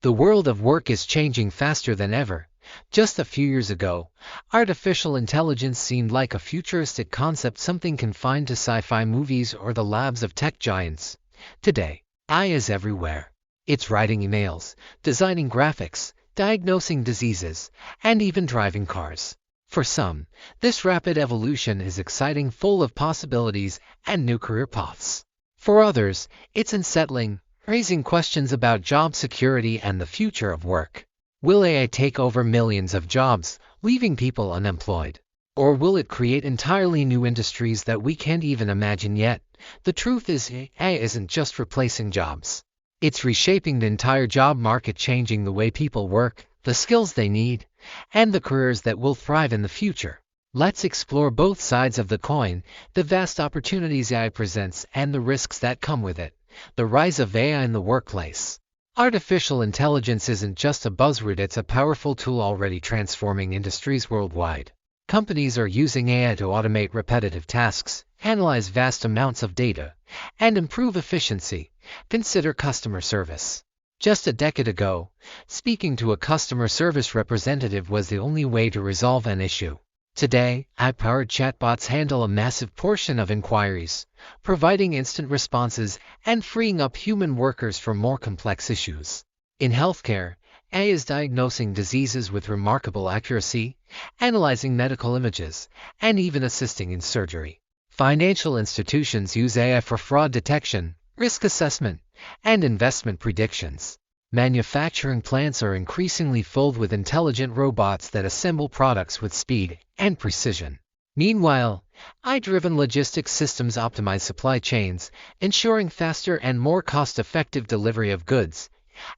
The world of work is changing faster than ever. Just a few years ago, artificial intelligence seemed like a futuristic concept, something confined to sci-fi movies or the labs of tech giants. Today, AI is everywhere. It's writing emails, designing graphics, diagnosing diseases, and even driving cars. For some, this rapid evolution is exciting, full of possibilities and new career paths. For others, it's unsettling, raising questions about job security and the future of work. Will AI take over millions of jobs, leaving people unemployed? Or will it create entirely new industries that we can't even imagine yet? The truth is, AI isn't just replacing jobs. It's reshaping the entire job market, changing the way people work, the skills they need, and the careers that will thrive in the future. Let's explore both sides of the coin, the vast opportunities AI presents and the risks that come with it. The rise of AI in the workplace. Artificial intelligence isn't just a buzzword, it's a powerful tool already transforming industries worldwide. Companies are using AI to automate repetitive tasks, analyze vast amounts of data, and improve efficiency. Consider customer service. Just a decade ago, speaking to a customer service representative was the only way to resolve an issue. Today, AI-powered chatbots handle a massive portion of inquiries, providing instant responses and freeing up human workers for more complex issues. In healthcare, AI is diagnosing diseases with remarkable accuracy, analyzing medical images, and even assisting in surgery. Financial institutions use AI for fraud detection, risk assessment, and investment predictions. Manufacturing plants are increasingly filled with intelligent robots that assemble products with speed and precision. Meanwhile, AI-driven logistics systems optimize supply chains, ensuring faster and more cost-effective delivery of goods.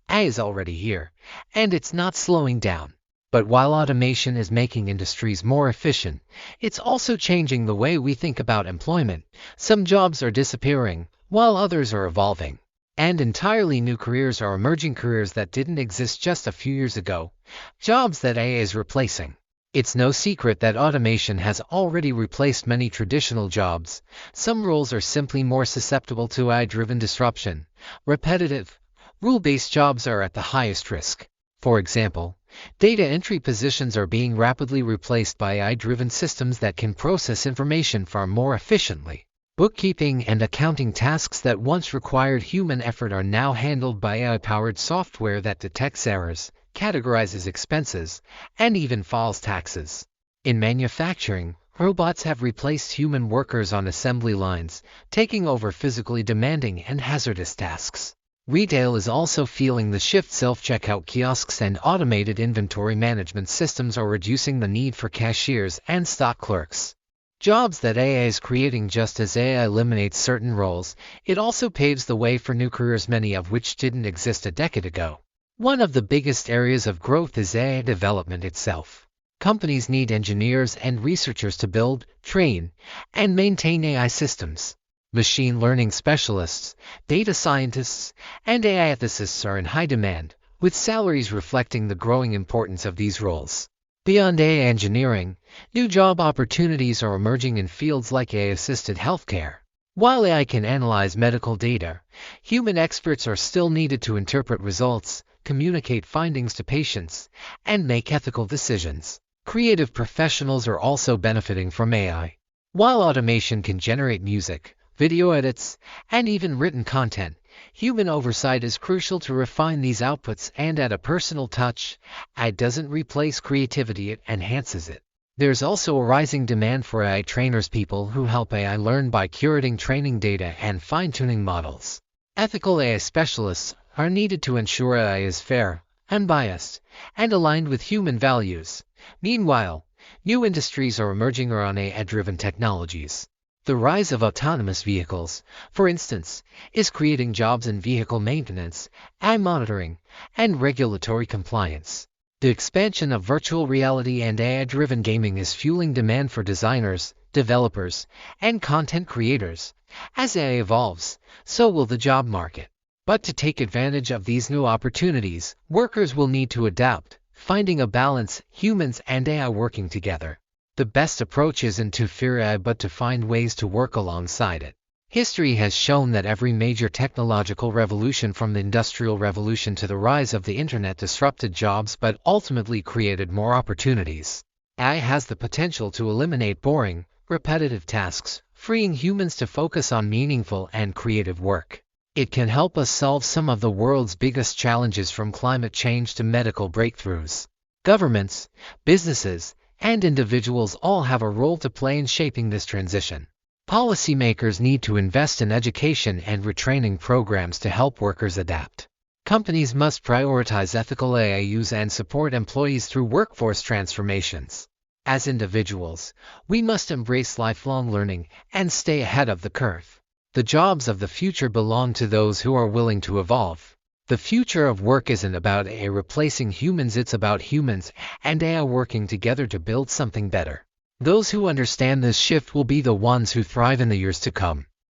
AI is already here, and it's not slowing down. But while automation is making industries more efficient, it's also changing the way we think about employment. Some jobs are disappearing, while others are evolving. And entirely new careers are emerging, careers that didn't exist just a few years ago, jobs that AI is replacing. It's no secret that automation has already replaced many traditional jobs. Some roles are simply more susceptible to AI-driven disruption. Repetitive, rule-based jobs are at the highest risk. For example, data entry positions are being rapidly replaced by AI-driven systems that can process information far more efficiently. Bookkeeping and accounting tasks that once required human effort are now handled by AI-powered software that detects errors, categorizes expenses, and even files taxes. In manufacturing, robots have replaced human workers on assembly lines, taking over physically demanding and hazardous tasks. Retail is also feeling the shift. Self-checkout kiosks and automated inventory management systems are reducing the need for cashiers and stock clerks. Jobs that AI is creating. Just as AI eliminates certain roles, it also paves the way for new careers, many of which didn't exist a decade ago. One of the biggest areas of growth is AI development itself. Companies need engineers and researchers to build, train, and maintain AI systems. Machine learning specialists, data scientists, and AI ethicists are in high demand, with salaries reflecting the growing importance of these roles. Beyond AI engineering, new job opportunities are emerging in fields like AI-assisted healthcare. While AI can analyze medical data, human experts are still needed to interpret results, communicate findings to patients, and make ethical decisions. Creative professionals are also benefiting from AI. While automation can generate music, video edits, and even written content, human oversight is crucial to refine these outputs and add a personal touch. AI doesn't replace creativity, it enhances it. There's also a rising demand for AI trainers, people who help AI learn by curating training data and fine-tuning models. Ethical AI specialists are needed to ensure AI is fair, unbiased, and aligned with human values. Meanwhile, new industries are emerging around AI-driven technologies. The rise of autonomous vehicles, for instance, is creating jobs in vehicle maintenance, AI monitoring, and regulatory compliance. The expansion of virtual reality and AI-driven gaming is fueling demand for designers, developers, and content creators. As AI evolves, so will the job market. But to take advantage of these new opportunities, workers will need to adapt, finding a balance, humans and AI working together. The best approach isn't to fear AI but to find ways to work alongside it. History has shown that every major technological revolution, from the Industrial Revolution to the rise of the Internet, disrupted jobs but ultimately created more opportunities. AI has the potential to eliminate boring, repetitive tasks, freeing humans to focus on meaningful and creative work. It can help us solve some of the world's biggest challenges, from climate change to medical breakthroughs. Governments, businesses, and individuals all have a role to play in shaping this transition. Policymakers need to invest in education and retraining programs to help workers adapt. Companies must prioritize ethical AI use and support employees through workforce transformations. As individuals, we must embrace lifelong learning and stay ahead of the curve. The jobs of the future belong to those who are willing to evolve. The future of work isn't about AI replacing humans, it's about humans and AI working together to build something better. Those who understand this shift will be the ones who thrive in the years to come.